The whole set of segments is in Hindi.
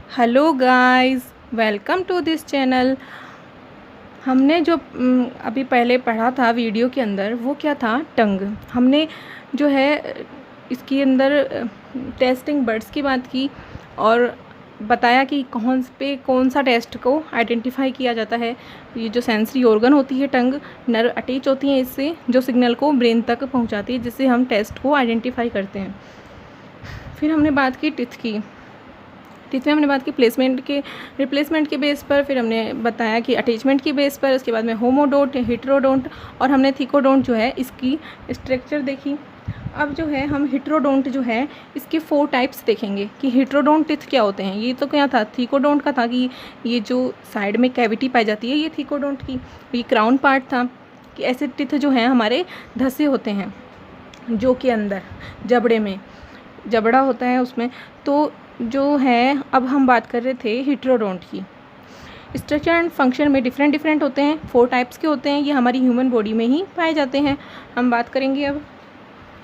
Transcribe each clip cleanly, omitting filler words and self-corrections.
Hello guys, welcome to this channel. हमने जो अभी पहले पढ़ा था वीडियो के अंदर, वो क्या था, टंग। हमने जो है इसके अंदर टेस्टिंग बर्ड्स की बात की और बताया कि कौन सा टेस्ट को आइडेंटिफाई किया जाता है। ये जो सेंसरी ऑर्गन होती है टंग, नर्व अटैच होती है इससे, जो सिग्नल को ब्रेन तक पहुंचाती है, जिससे हम टेस्ट को आइडेंटिफाई करते हैं। फिर हमने बात की टीथ में हमने बात की रिप्लेसमेंट के बेस पर। फिर हमने बताया कि अटैचमेंट की बेस पर। उसके बाद में होमोडोंट, हेटेरोडोंट और हमने थिकोडोंट जो है इसकी स्ट्रक्चर देखी। अब जो है हम हेटेरोडोंट जो है इसके 4 टाइप्स देखेंगे कि हेटेरोडोंट टीथ क्या होते हैं। ये तो क्या था, थिकोडोंट का था कि ये जो साइड में कैविटी पाई जाती है, ये थिकोडोंट की ये क्राउन पार्ट था कि ऐसे टीथ जो हैं हमारे धसे होते हैं, जो कि अंदर जबड़े में जबड़ा होता है उसमें। तो जो है अब हम बात कर रहे थे हेटेरोडोंट की। स्ट्रक्चर एंड फंक्शन में डिफरेंट होते हैं, 4 टाइप्स के होते हैं। ये हमारी ह्यूमन बॉडी में ही पाए जाते हैं। हम बात करेंगे अब।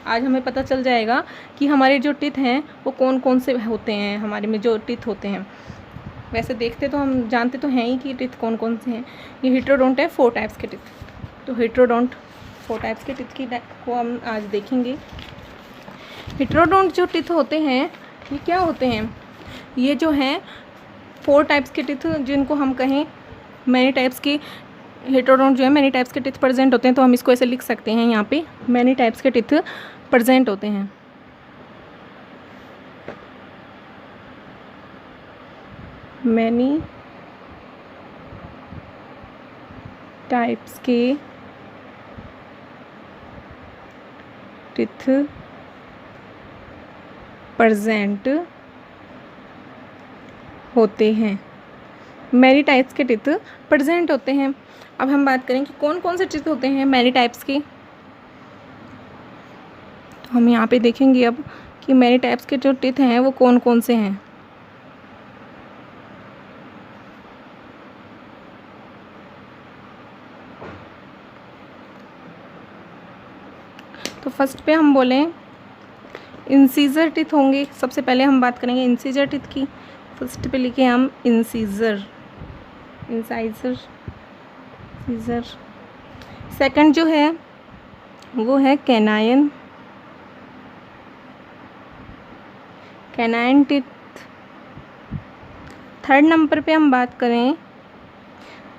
आज हमें पता चल जाएगा कि हमारे जो टीथ हैं वो कौन कौन से होते हैं, हमारे में जो टीथ होते हैं। वैसे देखते तो हम जानते तो हैं ही कि टीथ कौन कौन से हैं। ये हेटेरोडोंट है, 4 टाइप्स के टीथ। तो हेटेरोडोंट 4 टाइप्स के टीथ को हम आज देखेंगे। हेटेरोडोंट जो टीथ होते हैं ये क्या होते हैं, ये जो हैं 4 टाइप्स के टीथ, जिनको हम कहें मैनी टाइप्स के हेटेरोडोंट जो है मैनी टाइप्स के टीथ प्रेजेंट होते हैं। तो हम इसको ऐसे लिख सकते हैं, यहाँ पे मैनी टाइप्स के टीथ प्रेजेंट होते हैं। मैनी टाइप्स के टीथ प्रेजेंट होते हैं। मैनी टाइप्स के टीथ प्रेजेंट होते हैं। अब हम बात करें कि कौन कौन से टीथ होते हैं मैनी टाइप्स के। तो हम यहाँ पे देखेंगे अब कि मैनी टाइप्स के जो टीथ हैं वो कौन कौन से हैं। तो फर्स्ट पे हम बोलें इंसीजर टीथ होंगे। सबसे पहले हम बात करेंगे इंसीजर टीथ की। फर्स्ट पे लिखे हम इंसीजर। सेकंड जो है वो है कैनाइन टीथ। थर्ड नंबर पे हम बात करें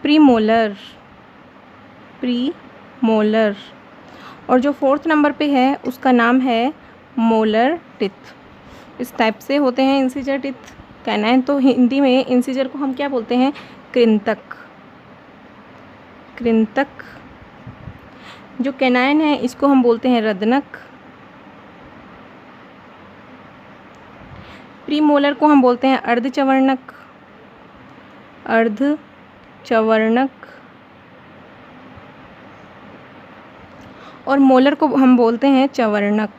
प्रीमोलर। और जो 4th नंबर पे है उसका नाम है मोलर टीथ। इस टाइप से होते हैं इंसीजर टीथ। कैनाइन तो हिंदी में इंसीजर को हम क्या बोलते हैं, कृंतक। जो कैनाइन है इसको हम बोलते हैं रदनक। प्रीमोलर को हम बोलते हैं अर्धचवर्णक। और मोलर को हम बोलते हैं चवर्णक।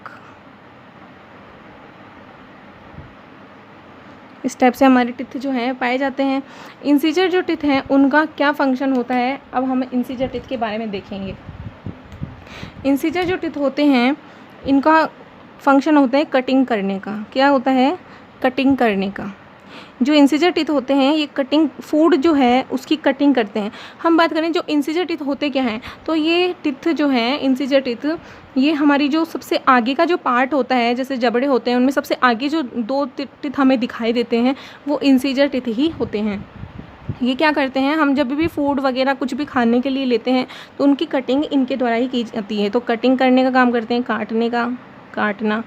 इस टाइप से हमारे टीथ जो हैं पाए जाते हैं। इंसीजर जो टीथ हैं उनका क्या फंक्शन होता है, अब हम इंसीजर टीथ के बारे में देखेंगे। इंसीजर जो टीथ होते हैं इनका फंक्शन होता है कटिंग करने का। क्या होता है, कटिंग करने का। जो इंसीजर टीथ होते हैं ये कटिंग, फूड जो है उसकी कटिंग करते हैं। हम बात करें जो इंसीजर टीथ होते क्या हैं, तो ये टीथ जो हैं इंसीजर टीथ, ये हमारी जो सबसे आगे का जो पार्ट होता है, जैसे जबड़े होते हैं उनमें सबसे आगे जो 2 टीथ हमें दिखाई देते हैं वो इंसीजर टीथ ही होते हैं। ये क्या करते हैं, हम जब भी फूड वगैरह कुछ भी खाने के लिए लेते हैं तो उनकी कटिंग इनके द्वारा ही की जाती है। तो कटिंग करने का काम करते हैं, काटना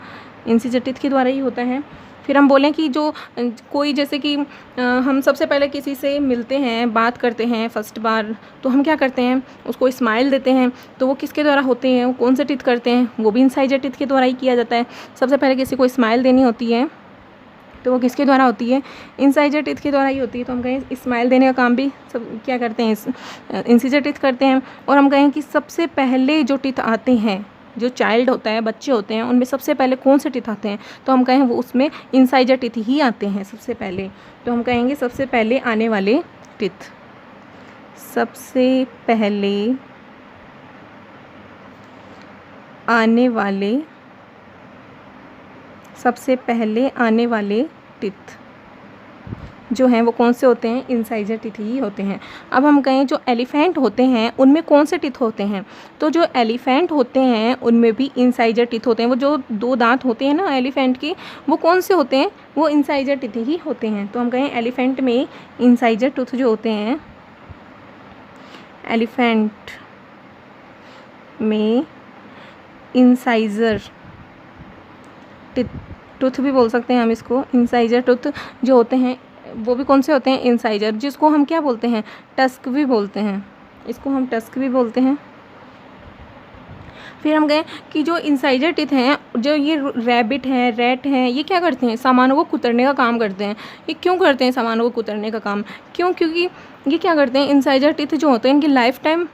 इंसीजर टीथ के द्वारा ही होता है। फिर हम बोलें कि जो कोई जैसे कि हम सबसे पहले किसी से मिलते हैं, बात करते हैं फर्स्ट बार, तो हम क्या करते हैं, उसको स्माइल देते हैं। तो वो किसके द्वारा होते हैं, वो कौन से टीथ करते हैं, वो भी इंसाइजर टीथ के द्वारा ही किया जाता है। सबसे पहले किसी को स्माइल देनी होती है तो वो किसके द्वारा होती है, इंसाइजर टीथ के द्वारा ही होती है। तो हम कहें स्माइल देने का काम भी सब क्या करते हैं, इंसीजर टीथ करते हैं। और हम कहें कि सबसे पहले जो टीथ आते हैं, जो चाइल्ड होता है, बच्चे होते हैं, उनमें सबसे पहले कौन से टीथ आते हैं, तो हम कहें वो उसमें इंसाइजर टीथ ही आते हैं सबसे पहले। तो हम कहेंगे सबसे पहले आने वाले टीथ, सबसे पहले आने वाले टीथ जो हैं वो कौन से होते हैं, इंसाइजर टीथ ही होते हैं। अब हम कहें जो एलिफेंट होते हैं उनमें कौन से टीथ होते हैं, तो जो एलिफेंट होते हैं उनमें भी इंसाइजर टीथ होते हैं। वो जो 2 दांत होते हैं ना एलिफेंट के, वो कौन से होते हैं, वो इंसाइजर टीथ ही होते हैं। तो हम कहें एलिफेंट में इंसाइजर टूथ जो होते हैं, एलिफेंट में इंसाइजर टूथ भी बोल सकते हैं हम इसको, इंसाइजर टूथ जो होते हैं वो भी कौन से होते हैं, इंसाइजर, जिसको हम क्या बोलते हैं, टस्क भी बोलते हैं, इसको हम टस्क भी बोलते हैं। फिर हम गए कि जो इंसाइजर टीथ हैं, जो ये रैबिट हैं, रैट हैं, ये क्या करते हैं, सामानों को कुतरने का काम करते हैं। ये क्यों करते हैं सामानों को कुतरने का काम, क्योंकि ये क्या करते हैं, इंसाइजर टीथ जो होते हैं इनकी लाइफ टाइम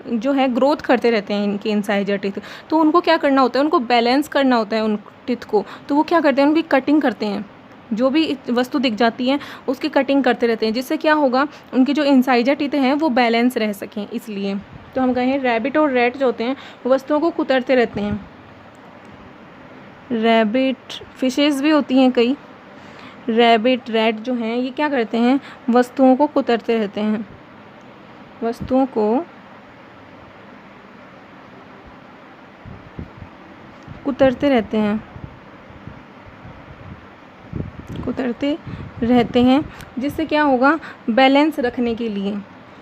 जो है ग्रोथ करते रहते हैं इनके इंसाइजर टीथ। तो उनको क्या करना होता है, उनको बैलेंस करना होता है उन टीथ को। तो वो क्या करते हैं, उनकी कटिंग करते हैं, जो भी वस्तु दिख जाती है उसकी कटिंग करते रहते हैं, जिससे क्या होगा, उनके जो इंसाइजर टीथ हैं वो बैलेंस रह सकें, इसलिए। तो हम कहें रैबिट और रैट जो होते हैं वस्तुओं को कुतरते रहते हैं। रैबिट, फिशेस भी होती हैं कई, रैबिट, रैट जो हैं ये क्या करते हैं, वस्तुओं को कुतरते रहते हैं, वस्तुओं को कुतरते रहते हैं, कुतरते रहते हैं, जिससे क्या होगा, बैलेंस रखने के लिए।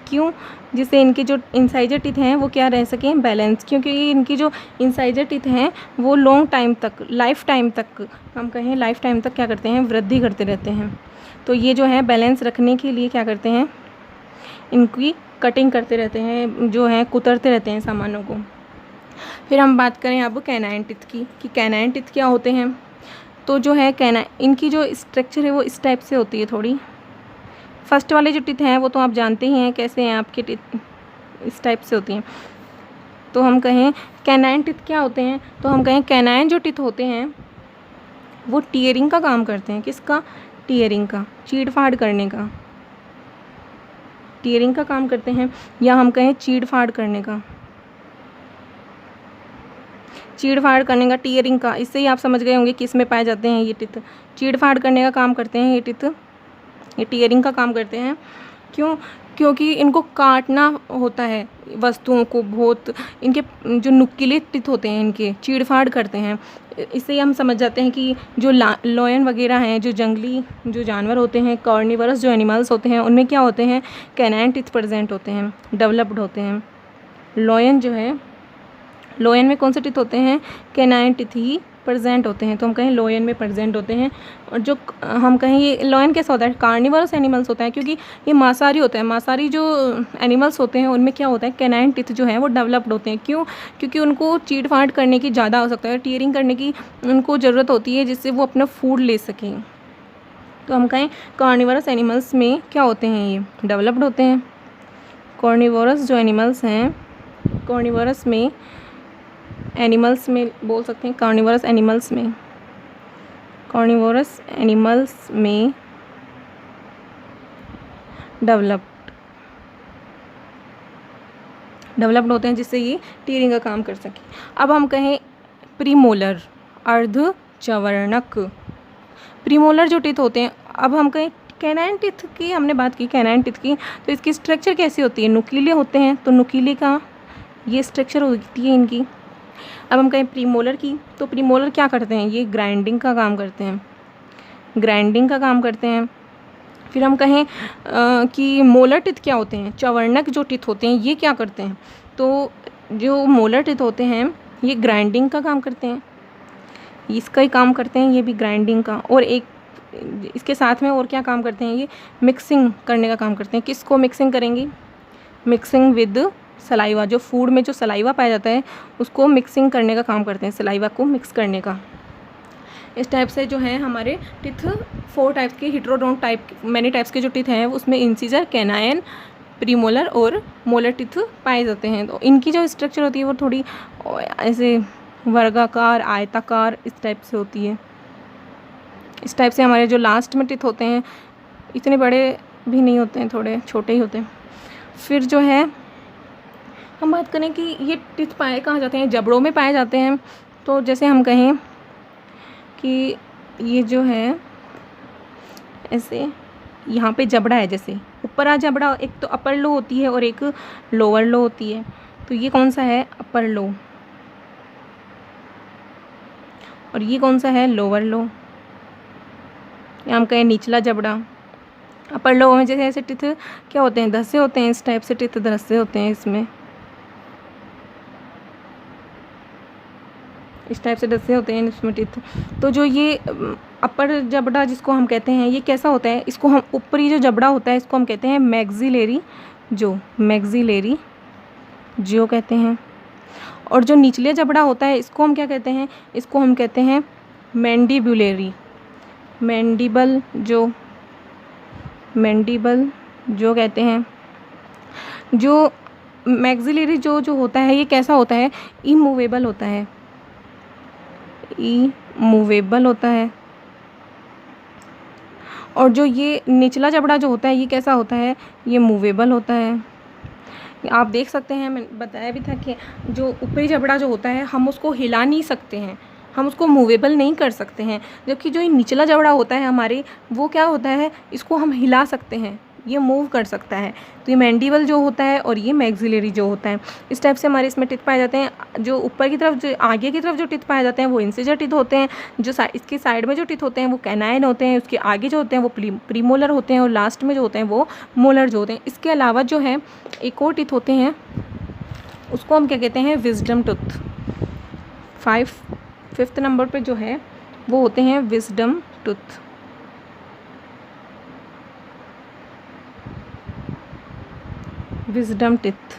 क्यों, जिससे इनके जो इंसाइजर टीथ हैं वो क्या रह सकें, बैलेंस, क्योंकि इनकी जो इंसाइजर टीथ हैं वो लॉन्ग टाइम तक, लाइफ टाइम तक, हम कहें लाइफ टाइम तक क्या करते हैं, वृद्धि करते रहते हैं। तो ये जो है बैलेंस रखने के लिए क्या करते हैं, इनकी कटिंग करते रहते हैं, जो है कुतरते रहते हैं सामानों को। फिर हम बात करें अब कैनाइन टीथ की, कि कैनाइन टीथ क्या होते हैं। तो जो है कैनाइन, इनकी जो स्ट्रक्चर है वो इस टाइप से होती है थोड़ी। फर्स्ट वाले जो टीथ हैं वो तो आप जानते ही हैं कैसे हैं आपके टीथ, इस टाइप से होती हैं। तो हम कहें कैनाइन टीथ क्या होते हैं, तो हम कहें कैनाइन जो टीथ होते हैं वो टीयरिंग का काम करते हैं। किसका, टीयरिंग का, चीड़ फाड़ करने का, टीयरिंग का काम करते हैं, या हम कहें चीड़ फाड़ करने का, चीड़ फाड़ करने का, टीयरिंग का। इससे ही आप समझ गए होंगे किस में पाए जाते हैं ये टीथ, चीड़ फाड़ करने का काम करते हैं ये टीथ, ये टीयरिंग का काम करते हैं। क्यों, क्योंकि इनको काटना होता है वस्तुओं को बहुत, इनके जो नुकीले टीथ होते हैं इनके चीड़ फाड़ करते हैं। इससे ही हम समझ जाते हैं कि जो लॉयन वगैरह हैं, जो जंगली जो जानवर होते हैं, कार्निवरस जो एनिमल्स होते हैं, उनमें क्या होते हैं, कैनाइन टीथ प्रेजेंट होते हैं, डेवलप्ड होते हैं। लॉयन जो है, लॉयन में कौन से टीथ होते हैं, कैनाइन टीथ ही प्रेजेंट होते हैं। तो हम कहें लॉयन में प्रेजेंट होते हैं। और जो हम कहें ये लॉयन कैसा होता है, कार्निवरस एनिमल्स होता है, क्योंकि ये मांसाहारी होता है। मांसाहारी जो एनिमल्स होते हैं उनमें क्या होता है, कैनाइन टीथ जो है वो डेवलप्ड होते हैं। क्यों, क्योंकि उनको चीड़ फाड़ करने की ज़्यादा आवश्यकता है, टीयरिंग करने की उनको ज़रूरत होती है, जिससे वो अपना फूड ले सकें। तो हम कहें कार्निवरस एनिमल्स में क्या होते हैं, ये डेवलप्ड होते हैं। कार्निवरस जो एनिमल्स हैं, कार्निवरस में एनिमल्स में बोल सकते हैं, कार्निवरस एनिमल्स में, कार्निवरस एनिमल्स में डेवलप्ड होते हैं, जिससे ये टीयरिंग का काम कर सके। अब हम कहें प्रीमोलर, अर्धचवर्णक, प्रीमोलर जो टीथ होते हैं। अब हम कहें कैनाइन टीथ की हमने बात की, कैनाइन टीथ की, तो इसकी स्ट्रक्चर कैसी होती है, नुकीले होते हैं। तो नुकीले का ये स्ट्रक्चर होती है इनकी। अब हम कहें प्रीमोलर की, तो प्रीमोलर क्या करते हैं, ये ग्राइंडिंग का काम करते हैं, ग्राइंडिंग का काम करते हैं। फिर हम कहें कि मोलर टीथ क्या होते हैं, चवर्णक जो टीथ होते हैं ये क्या करते हैं। तो जो मोलर टीथ होते हैं ये ग्राइंडिंग का काम करते हैं, इसका ही काम करते हैं ये भी, ग्राइंडिंग का। और एक इसके साथ में और क्या काम करते हैं, ये मिक्सिंग करने का काम करते हैं। किसको मिक्सिंग करेंगे, मिक्सिंग विद सलाइवा, जो फूड में जो सलाइवा पाया जाता है उसको मिक्सिंग करने का काम करते हैं, सलाइवा को मिक्स करने का। इस टाइप से जो है हमारे टीथ 4 टाइप्स के, हिट्रोडोंट टाइप, मैनी टाइप्स के जो टीथ हैं उसमें इंसीजर, कैनाइन, प्रीमोलर और मोलर टीथ पाए जाते हैं। तो इनकी जो स्ट्रक्चर होती है वो थोड़ी ऐसे वर्गाकार, आयताकार, इस टाइप से होती है। इस टाइप से हमारे जो लास्ट में टीथ होते हैं इतने बड़े भी नहीं होते हैं, थोड़े छोटे ही होते हैं। फिर जो है हम बात करें कि ये टीथ पाए कहाँ जाते हैं, जबड़ों में पाए जाते हैं। तो जैसे हम कहें कि ये जो है ऐसे यहाँ पे जबड़ा है, जैसे ऊपर आ जबड़ा, एक तो अपर लो होती है और एक लोअर लो होती है। तो ये कौन सा है, अपर लो, और ये कौन सा है, लोअर लो, या हम कहें निचला जबड़ा। अपर लो में जैसे ऐसे टिथ क्या होते हैं, धस्से होते हैं, इस टाइप से टिथ धस्से होते हैं, इसमें इस टाइप से धस्से होते हैं इसमें टिथ। तो जो ये अपर जबड़ा जिसको हम कहते हैं, ये कैसा होता है, इसको हम ऊपरी जो जबड़ा होता है इसको हम कहते हैं मैक्सिलरी जो, मैक्सिलरी जो कहते हैं। और जो निचले जबड़ा होता है इसको हम क्या कहते हैं, इसको हम कहते हैं मैंडिबुलरी, मैंडिबल जो, मैंडिबल जो कहते हैं। जो मैक्सिलरी जो होता है ये कैसा होता है, इमूवेबल होता है, इमूवेबल होता है। और जो ये निचला जबड़ा जो होता है ये कैसा होता है, ये मूवेबल होता है। आप देख सकते हैं, मैंने बताया भी था कि जो ऊपरी जबड़ा जो होता है हम उसको हिला नहीं सकते हैं, हम उसको मूवेबल नहीं कर सकते हैं, जबकि जो ये निचला जबड़ा होता है हमारे, वो क्या होता है, इसको हम हिला सकते हैं, ये मूव कर सकता है। तो ये मैंडिबल जो होता है और ये मैक्सिलरी जो होता है, इस टाइप से हमारे इसमें टीथ पाए जाते हैं। जो ऊपर की तरफ, जो आगे की तरफ जो टीथ पाए जाते हैं वो इंसिजर टीथ होते हैं। जो इसके साइड में जो टीथ होते हैं वो कैनाइन होते हैं, उसके आगे जो होते हैं वो प्रीमोलर होते हैं, और लास्ट में जो होते हैं वो मोलर जो होते हैं। इसके अलावा जो है एक और टीथ होते हैं, उसको हम क्या कहते हैं, विजडम टूथ। फिफ्थ नंबर पे जो है वो होते हैं विजडम टूथ। विजडम टिथ,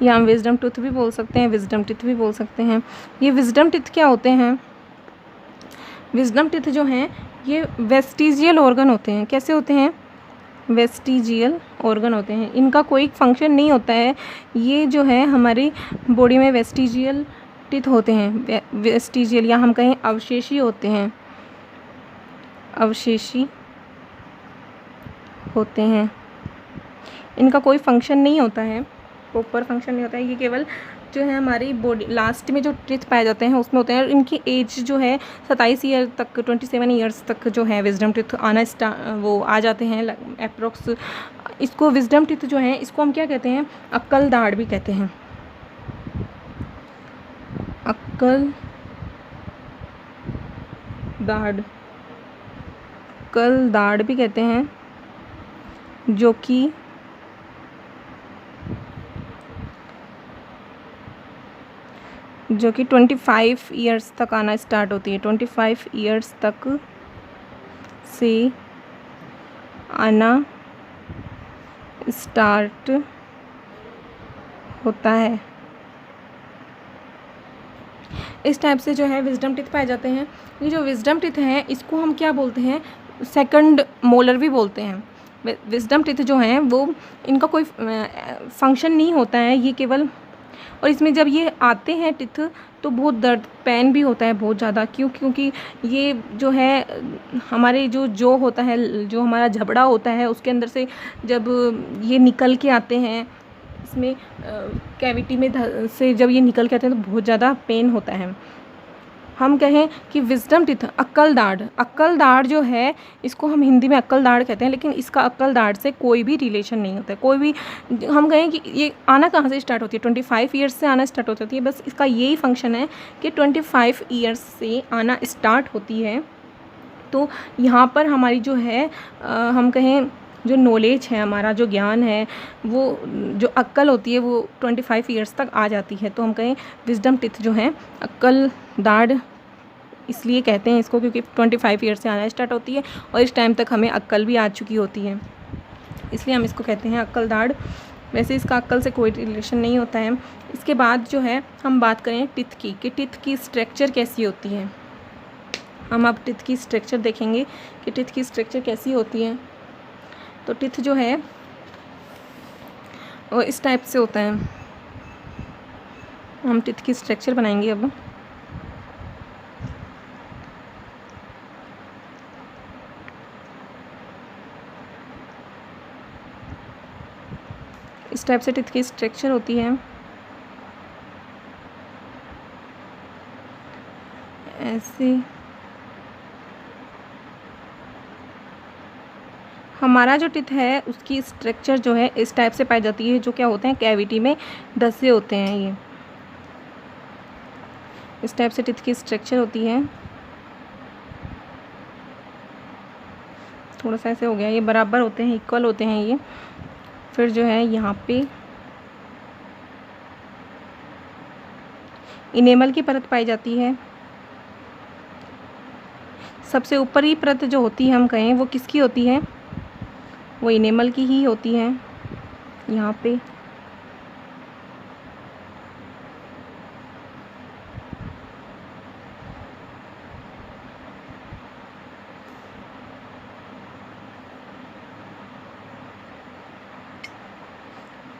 या हम विजडम टूथ भी बोल सकते हैं, विजडम टिथ भी बोल सकते हैं। ये विजडम टिथ क्या होते हैं, विजडम टिथ जो हैं ये वेस्टिजियल ऑर्गन होते हैं। कैसे होते हैं, वेस्टिजियल ऑर्गन होते हैं। इनका कोई फंक्शन नहीं होता है, ये जो है हमारी बॉडी में वेस्टिजियल टिथ होते हैं, वेस्टिजियल, या हम कहें अवशेषी होते हैं, अवशेषी होते हैं। इनका कोई फंक्शन नहीं होता है, प्रॉपर फंक्शन नहीं होता है। ये केवल जो है हमारी बॉडी लास्ट में जो टीथ पाए जाते हैं उसमें होते हैं। और इनकी एज जो है 27 ईयर तक, 27 ईयर्स तक जो है विजडम टीथ आना वो आ जाते हैं अप्रोक्स। इसको विजडम टीथ जो है इसको हम क्या कहते हैं, अक्कल दाढ़ भी कहते हैं, अक्कल दाढ़, अक्कल दाढ़ भी कहते हैं, जो कि जो कि 25 ईयर्स तक आना स्टार्ट होती है। 25 ईयर्स तक से आना स्टार्ट होता है। इस टाइप से जो है विजडम टीथ पाए जाते हैं। ये जो विजडम टीथ हैं इसको हम क्या बोलते हैं, सेकंड मोलर भी बोलते हैं। विजडम टीथ जो हैं वो, इनका कोई फंक्शन नहीं होता है, ये केवल, और इसमें जब ये आते हैं टिथ तो बहुत दर्द, पेन भी होता है बहुत ज़्यादा। क्योंकि ये जो है हमारे जो होता है, जो हमारा जबड़ा होता है उसके अंदर से जब ये निकल के आते हैं, इसमें कैविटी में से जब ये निकल के आते हैं तो बहुत ज़्यादा पेन होता है। हम कहें कि विजडम टीथ, अक्कल दाढ़, अक्कल दाढ़ जो है इसको हम हिंदी में अक्कल दाढ़ कहते हैं, लेकिन इसका अक्कल दाढ़ से कोई भी रिलेशन नहीं होता है, कोई भी। हम कहें कि ये आना कहाँ से स्टार्ट होती है, 25 ईयर्स से आना स्टार्ट होती है। बस इसका यही फंक्शन है कि 25 ईयर्स से आना स्टार्ट होती है। तो यहाँ पर हमारी जो है हम कहें जो नॉलेज है, हमारा जो ज्ञान है, वो जो अक्ल होती है वो 25 ईयर्स तक आ जाती है। तो हम कहें विजडम टिथ जो है अक्ल दाढ़ इसलिए कहते हैं इसको क्योंकि 25 ईयर्स से आना स्टार्ट होती है और इस टाइम तक हमें अक्ल भी आ चुकी होती है, इसलिए हम इसको कहते हैं अक्ल दाढ़। वैसे इसका अक्ल से कोई रिलेशन नहीं होता है। इसके बाद जो है हम बात करें टिथ की, कि टिथ की स्ट्रक्चर कैसी होती है। हम अब टिथ की स्ट्रक्चर देखेंगे कि टिथ की स्ट्रक्चर कैसी होती है। तो टिथ जो है वो इस टाइप से होता है। हम टिथ की स्ट्रक्चर बनाएंगे अब। इस टाइप से टिथ की स्ट्रक्चर होती है, ऐसे। हमारा जो टीथ है उसकी स्ट्रक्चर जो है इस टाइप से पाई जाती है, जो क्या होते हैं कैविटी में धसे होते हैं। ये इस टाइप से टीथ की स्ट्रक्चर होती है। थोड़ा सा ऐसे हो गया, ये बराबर होते हैं, इक्वल होते हैं ये। फिर जो है यहाँ पे इनेमल की परत पाई जाती है। सबसे ऊपरी परत जो होती है हम कहें वो किसकी होती है, वो इनेमल की ही होती है। यहाँ पे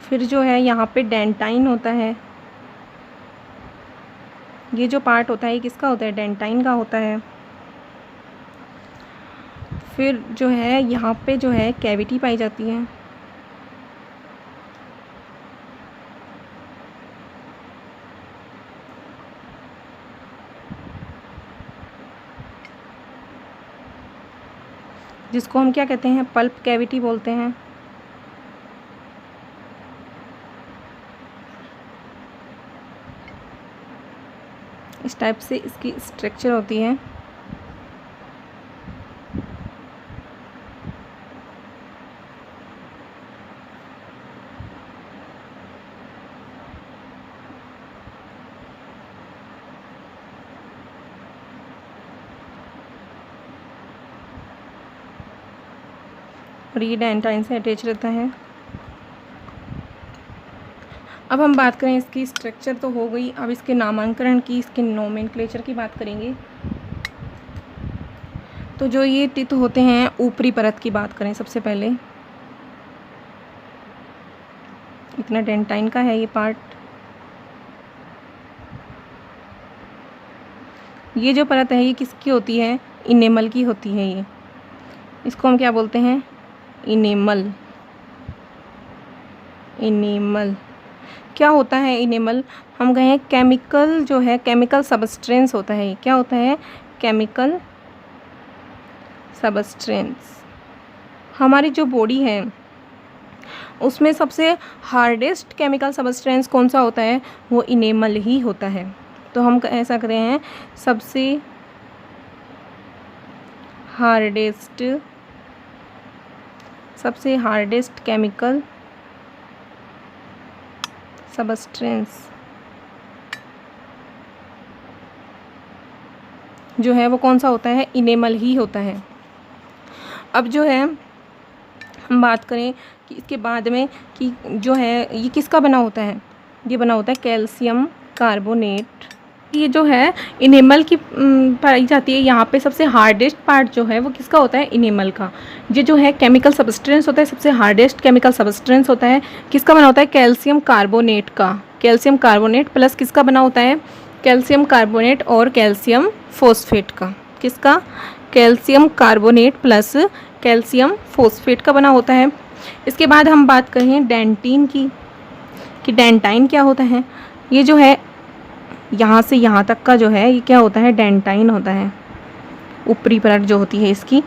फिर जो है यहाँ पे डेंटाइन होता है। ये जो पार्ट होता है ये किसका होता है, डेंटाइन का होता है। फिर जो है यहाँ पे जो है कैविटी पाई जाती है। जिसको हम क्या कहते हैं, पल्प कैविटी बोलते हैं। इस टाइप से इसकी स्ट्रक्चर होती है। और ये डेंटाइन से अटैच रहता है। अब हम बात करें इसकी स्ट्रक्चर तो हो गई, अब इसके नामांकन की, इसके नोमेनक्लेचर की बात करेंगे। तो जो ये टीथ होते हैं ऊपरी परत की बात करें सबसे पहले, इतना डेंटाइन का है ये पार्ट। ये जो परत है ये किसकी होती है, इनेमल की होती है। ये इसको हम क्या बोलते हैं, इनेमल। इनेमल क्या होता है, इनेमल हम कहें केमिकल जो है, केमिकल सबस्टेंस होता है। क्या होता है, केमिकल सबस्टेंस। हमारी जो बॉडी है उसमें सबसे हार्डेस्ट केमिकल सबस्टेंस कौन सा होता है, वो इनेमल ही होता है। तो हम कह सकते हैं सबसे हार्डेस्ट केमिकल सबस्टेंस जो है वो कौन सा होता है, इनेमल ही होता है। अब जो है हम बात करें कि इसके बाद में कि जो है ये किसका बना होता है, ये बना होता है कैल्शियम कार्बोनेट। ये जो है इनेमल की पाई जाती है। यहाँ पे सबसे हार्डेस्ट पार्ट जो है वो किसका होता है, इनेमल का। ये जो है केमिकल सबस्टेंस होता है, सबसे हार्डेस्ट केमिकल सबस्टेंस होता है, किसका बना होता है, कैल्शियम कार्बोनेट का। कैल्शियम कार्बोनेट प्लस किसका बना होता है, कैल्शियम कार्बोनेट और कैल्शियम फॉस्फेट का। किसका, calcium carbonate plus calcium phosphate का बना होता है। इसके बाद हम बात करें डेंटिन की, कि डेंटाइन क्या होता है। ये जो है यहाँ से यहाँ तक का जो है ये क्या होता है, डेंटाइन होता है। ऊपरी परत जो होती है इसकी,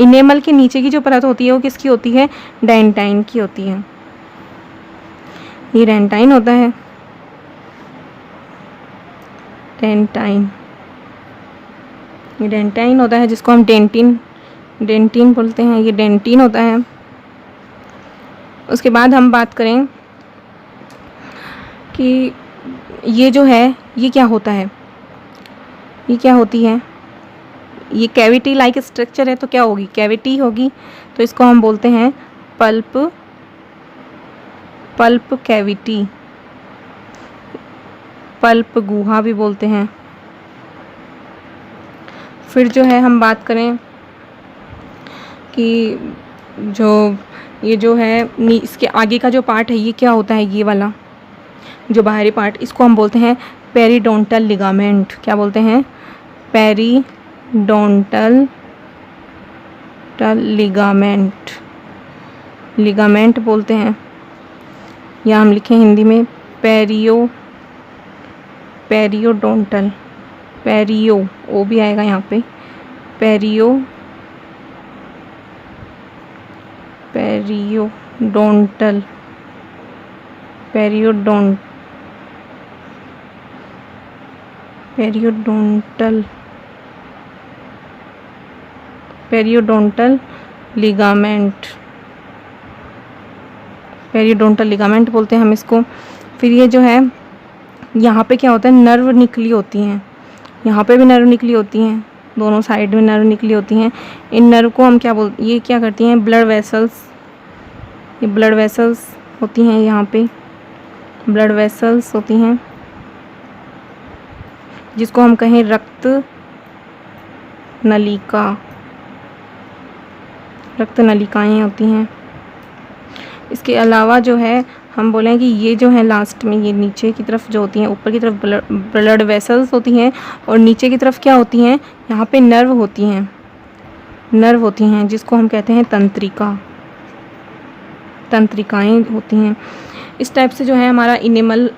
इनेमल के नीचे की जो परत होती है वो किसकी होती है, डेंटाइन की होती है। ये डेंटाइन होता है, डेंटाइन। ये डेंटाइन होता है जिसको हम डेंटिन बोलते हैं, ये डेंटिन होता है। उसके बाद हम बात करें कि ये जो है ये क्या होता है, ये क्या होती है, ये कैविटी लाइक स्ट्रक्चर है तो क्या होगी, कैविटी होगी। तो इसको हम बोलते हैं पल्प कैविटी, पल्प गुहा भी बोलते हैं। फिर जो है हम बात करें कि ये जो है इसके आगे का जो पार्ट है ये क्या होता है, ये वाला जो बाहरी पार्ट, इसको हम बोलते हैं पेरिडोंटल लिगामेंट। क्या बोलते हैं, पेरिडोंटल लिगामेंट बोलते हैं, या हम लिखें हिंदी में पेरियोडोंटल, ओ भी आएगा यहाँ पे, पेरियोडोंटल पेरियोडोंटल लिगामेंट बोलते हैं हम इसको। फिर ये जो है यहाँ पे क्या होता है, नर्व निकली होती हैं, यहाँ पे भी नर्व निकली होती हैं, दोनों साइड में नर्व निकली होती हैं। इन नर्व को हम क्या बोलते, ये क्या करती हैं, ब्लड वेसल्स, ये ब्लड वेसल्स होती हैं, यहाँ पे ब्लड वेसल्स होती हैं, जिसको हम कहें रक्त नलिकाएं होती हैं। इसके अलावा जो है हम बोलें कि ये जो है लास्ट में, ये नीचे की तरफ जो होती हैं, ऊपर की तरफ ब्लड वेसल्स होती हैं और नीचे की तरफ क्या होती हैं, यहाँ पे नर्व होती हैं, जिसको हम कहते हैं तंत्रिकाएं होती हैं। इस टाइप से जो है हमारा इनेमल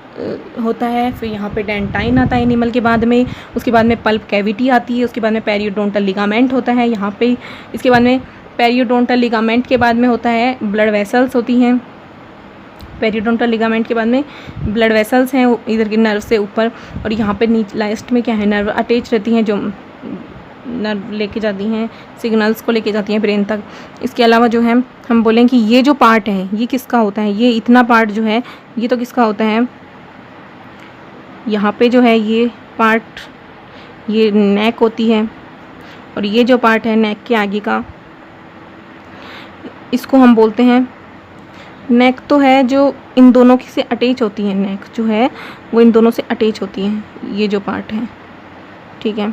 होता है। फिर यहाँ पे डेंटाइन आता है इनेमल के बाद में, उसके बाद में पल्प कैविटी आती है, उसके बाद में पेरियोडोंटल लिगामेंट होता है यहाँ पे, इसके बाद में पेरियोडोंटल लिगामेंट के बाद में होता है ब्लड वेसल्स होती हैं, पेरियोडोंटल लिगामेंट के बाद में ब्लड वेसल्स हैं इधर के नर्व से ऊपर, और यहाँ पे नीचे लास्ट में क्या है, नर्व अटैच रहती हैं, जो नर्व लेके जाती हैं, सिग्नल्स को लेके जाती हैं ब्रेन तक। इसके अलावा जो है हम बोलें कि ये जो पार्ट है ये किसका होता है, ये इतना पार्ट जो है ये तो किसका होता है, यहाँ पे जो है ये पार्ट, ये नेक होती है, और ये जो पार्ट है नेक के आगे का, इसको हम बोलते हैं, नेक तो है जो इन दोनों से अटैच होती है, नेक जो है वो इन दोनों से अटैच होती है, ये जो पार्ट है, ठीक है,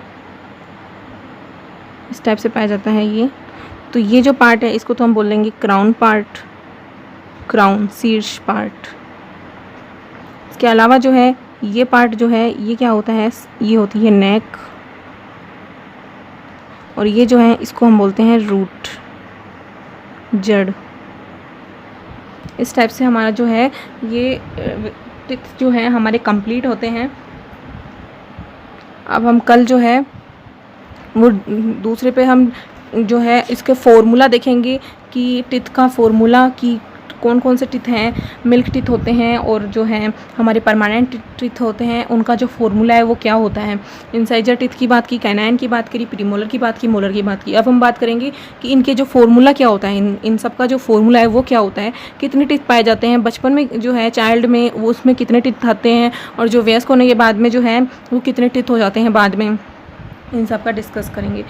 इस टाइप से पाया जाता है ये। तो ये जो पार्ट है इसको तो हम बोलेंगे क्राउन शीर्ष पार्ट। इसके अलावा जो है ये पार्ट जो है ये क्या होता है, ये होती है नेक, और ये जो है इसको हम बोलते हैं रूट, जड़। इस टाइप से हमारा जो है ये टिप्स जो है हमारे कंप्लीट होते हैं। अब हम कल जो है वो दूसरे पे हम जो है इसके फॉर्मूला देखेंगे कि टिथ का फॉर्मूला, कि कौन कौन से टिथ हैं, मिल्क टिथ होते हैं और जो है हमारे परमानेंट टिथ होते हैं, उनका जो फॉर्मूला है वो क्या होता है। इंसाइजर टिथ की बात की, कैनाइन की बात करी, प्रीमोलर की बात की, मोलर की बात की। अब हम बात करेंगे कि इनके जो फॉर्मूला क्या होता है, इन सब का जो फॉर्मूला है वो क्या होता है, कितने टिथ पाए जाते हैं बचपन में जो है चाइल्ड में, वो उसमें कितने टिथ आते हैं, और जो वयस्क होने के बाद में जो है वो कितने टिथ हो जाते हैं बाद में, इन सब का डिस्कस करेंगे।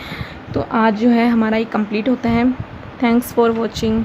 तो आज जो है हमारा ये कंप्लीट होता है। Thanks for watching.